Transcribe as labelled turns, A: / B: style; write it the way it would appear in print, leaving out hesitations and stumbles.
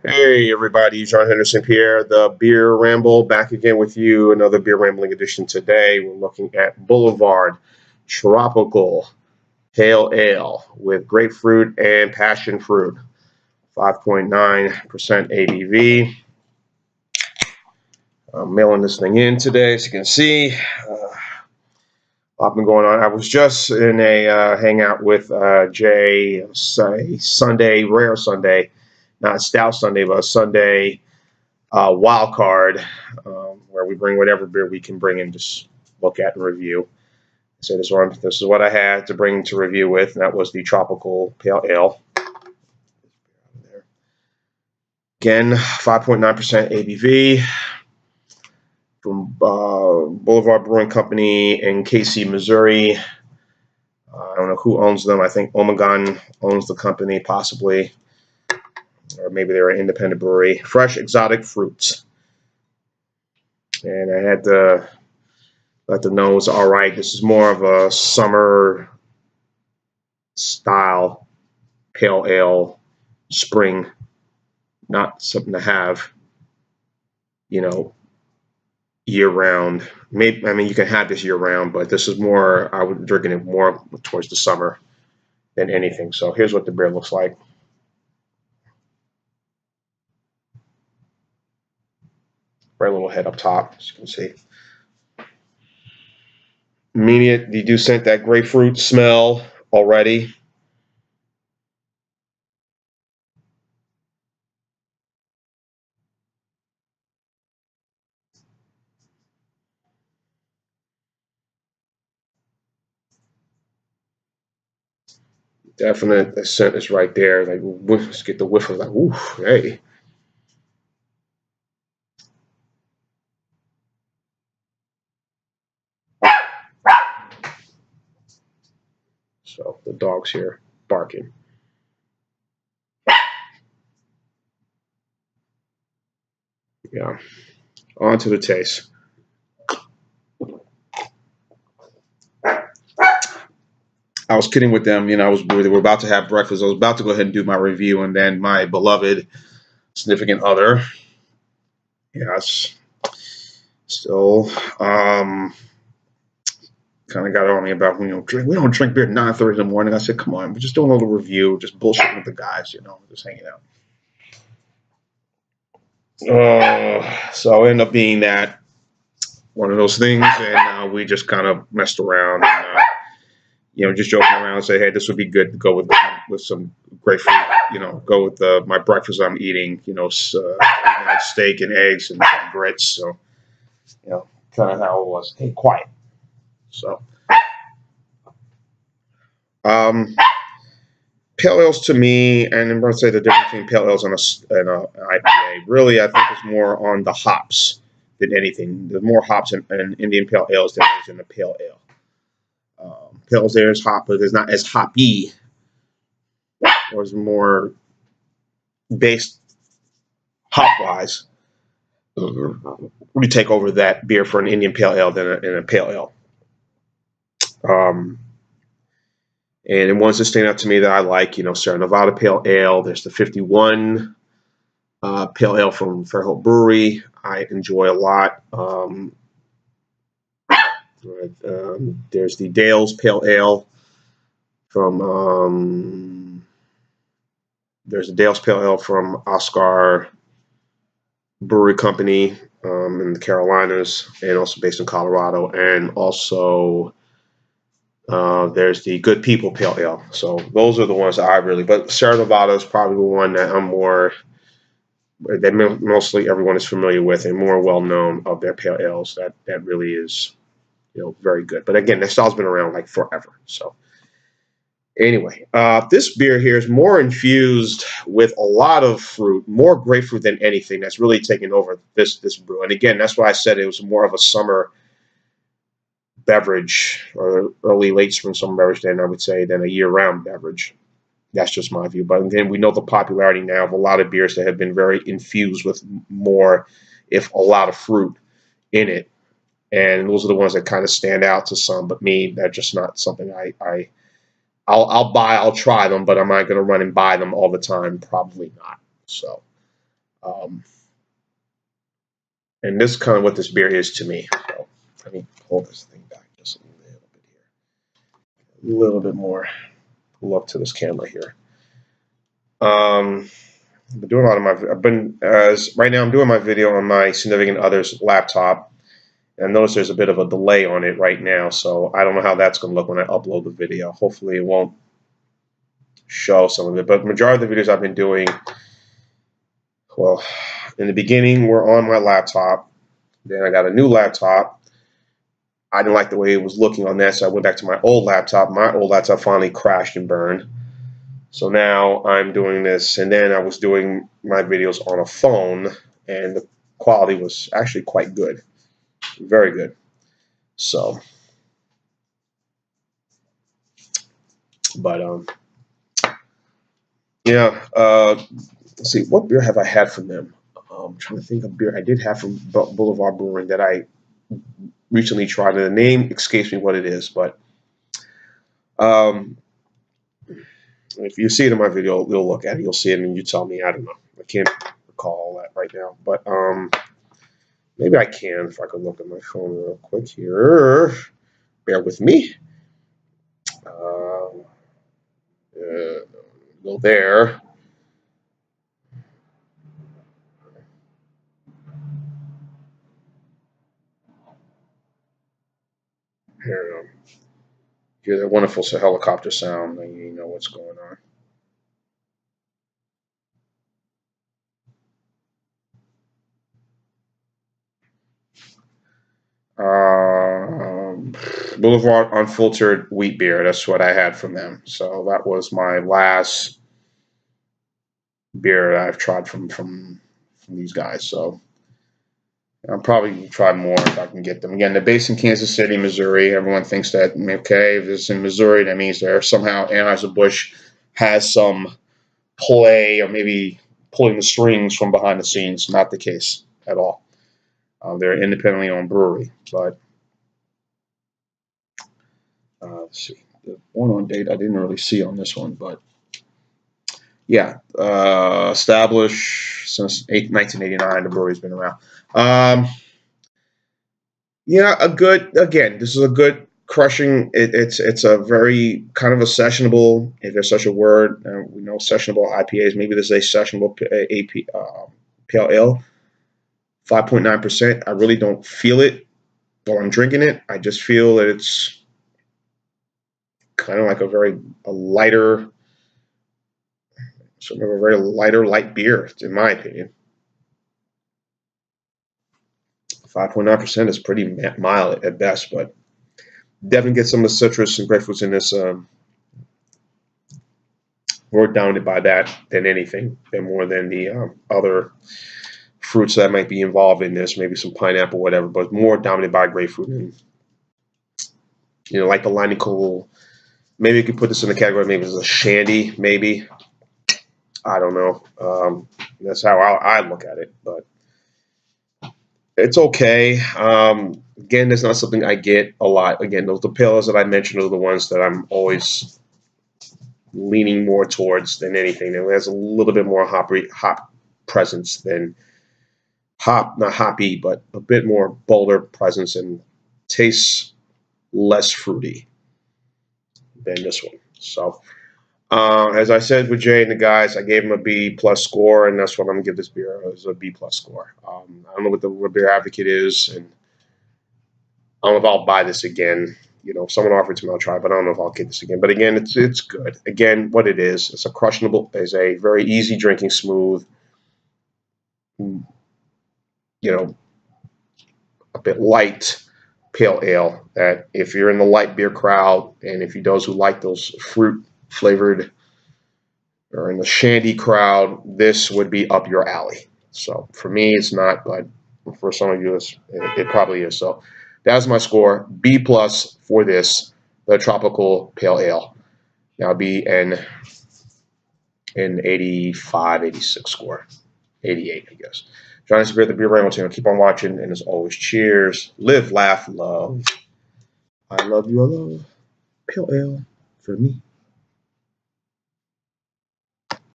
A: Hey everybody, John Henderson Pierre, the Beer Ramble, back again with you. Another Beer Rambling edition today. We're looking at Boulevard Tropical Pale Ale with grapefruit and passion fruit. 5.9% ABV. I'm mailing this thing in today, as you can see. A lot been going on. I was just in a hangout with Jay, Sunday, rare Sunday, not Stout Sunday, but a Sunday wild card, where we bring whatever beer we can bring and just look at and review. So this is what I had to bring to review with, and that was the Tropical Pale Ale. Again, 5.9% ABV from Boulevard Brewing Company in Casey, Missouri. I don't know who owns them. I think Omegon owns the company, possibly. Or maybe they're an independent brewery. Fresh exotic fruits. And I had to let them know it's all right. This is more of a summer style pale ale, spring, not something to have, year round. Maybe, I mean, you can have this year round, but this is more, I would drinking it more towards the summer than anything. So here's what the beer looks like. Right little head up top, as you can see. Immediate, you do scent that grapefruit smell already. Definite scent is right there. Like, let's get the whiff of like, ooh, hey. So the dog's here barking. Yeah. On to the taste. I was kidding with them. We were about to have breakfast. I was about to go ahead and do my review, and then my beloved significant other, yes, still kind of got on me about we don't drink beer at 9:30 in the morning. I said, come on, we're just doing a little review, just bullshitting with the guys, just hanging out. So it ended up being that one of those things, and we just kind of messed around. And, just joking around and say, hey, this would be good to go with some grapefruit. Go with my breakfast I'm eating. Steak and eggs and grits. So, kind of how it was. Hey, quiet. So, pale ales to me, and I'm going to say the difference between pale ales and an IPA. Really, I think is more on the hops than anything. There's more hops in Indian pale ales than there is in the pale ale. Pale there is hop, but it's not as hoppy, or is more based hop-wise. We take over that beer for an Indian pale ale than in a pale ale. And the ones that stand out to me that I like, Sierra Nevada Pale Ale. There's the 51 Pale Ale from Fairhope Brewery. I enjoy a lot. There's the Dale's Pale Ale from. There's the Dale's Pale Ale from Oscar Brewery Company in the Carolinas, and also based in Colorado, and also. There's the Good People Pale Ale. So those are the ones that I really. But Sierra Nevada is probably the one that I'm more. That mostly everyone is familiar with and more well known of their pale ales. That really is, very good. But again, their style's been around like forever. So anyway, this beer here is more infused with a lot of fruit, more grapefruit than anything. That's really taken over this brew. And again, that's why I said it was more of a summer beverage, or early late spring summer beverage, then I would say, than a year-round beverage. That's just my view. But again, we know the popularity now of a lot of beers that have been very infused with more, if a lot of fruit in it, and those are the ones that kind of stand out to some. But me, they're just not something I'll buy. I'll try them, but am I going to run and buy them all the time? Probably not. So Um, and this is kind of what this beer is to me. So let me pull this thing back just a little bit here. A little bit more. Pull up to this camera here. I've been doing a lot of my. I've been right now. I'm doing my video on my significant other's laptop, and notice there's a bit of a delay on it right now. So I don't know how that's going to look when I upload the video. Hopefully, it won't show some of it. But the majority of the videos I've been doing, well, in the beginning, were on my laptop. Then I got a new laptop. I didn't like the way it was looking on that, so I went back to my old laptop. My old laptop finally crashed and burned. So now I'm doing this, and then I was doing my videos on a phone, and the quality was actually quite good. Very good. So, but, yeah, let's see, what beer have I had from them? I'm trying to think of beer I did have from Boulevard Brewing that I recently tried, and the name escapes me what it is, but if you see it in my video, you'll look at it, you'll see it, and you tell me. I don't know. I can't recall all that right now, but maybe I can if I can look at my phone real quick here. Bear with me. Go there. Here, hear that wonderful helicopter sound, and you know what's going on. Boulevard unfiltered wheat beer. That's what I had from them. So that was my last beer that I've tried from these guys. So I'll probably try more if I can get them. Again, they're based in Kansas City, Missouri. Everyone thinks that, okay, if it's in Missouri, that means they're somehow Anheuser-Busch has some play or maybe pulling the strings from behind the scenes. Not the case at all. They're an independently owned brewery. But let's see. The born-on date I didn't really see on this one, but yeah, established since 1989. The brewery's been around. Yeah, again, this is a good crushing. It's a very kind of a sessionable, if there's such a word. We know sessionable IPAs. Maybe this is a sessionable pale ale. 5.9%. I really don't feel it while I'm drinking it. I just feel that it's kind of like a lighter, sort of a very light beer, in my opinion. 5.9% is pretty mild at best, but definitely get some of the citrus and grapefruits in this. More dominated by that than anything, and more than the other fruits that might be involved in this, maybe some pineapple, whatever, but more dominated by grapefruit. And, like the Leinenkugel, maybe you could put this in the category, maybe it's a shandy, maybe. I don't know. That's how I look at it, but it's okay. Again, it's not something I get a lot. Again, the pales that I mentioned are the ones that I'm always leaning more towards than anything. It has a little bit more hop presence than not hoppy, but a bit more bolder presence and tastes less fruity than this one. So, as I said with Jay and the guys, I gave him a B+ score, and that's what I'm gonna give this beer as a B+ score. I don't know what the Beer Advocate is, and I don't know if I'll buy this again. If someone offered it to me, I'll try, but I don't know if I'll get this again. But again, it's good. Again, what it is, it's a very easy drinking, smooth, a bit light pale ale that if you're in the light beer crowd, and if you those who like those fruit flavored or in the shandy crowd, this would be up your alley. So for me, it's not, but for some of you, it probably is. So that's my score, B+ for this, the tropical pale ale. Now be an 85, 86 score, 88, I guess. Johnny Spirit, the Beer Ramble channel. Keep on watching, and as always, cheers. Live, laugh, love. I love you. I love pale ale for me.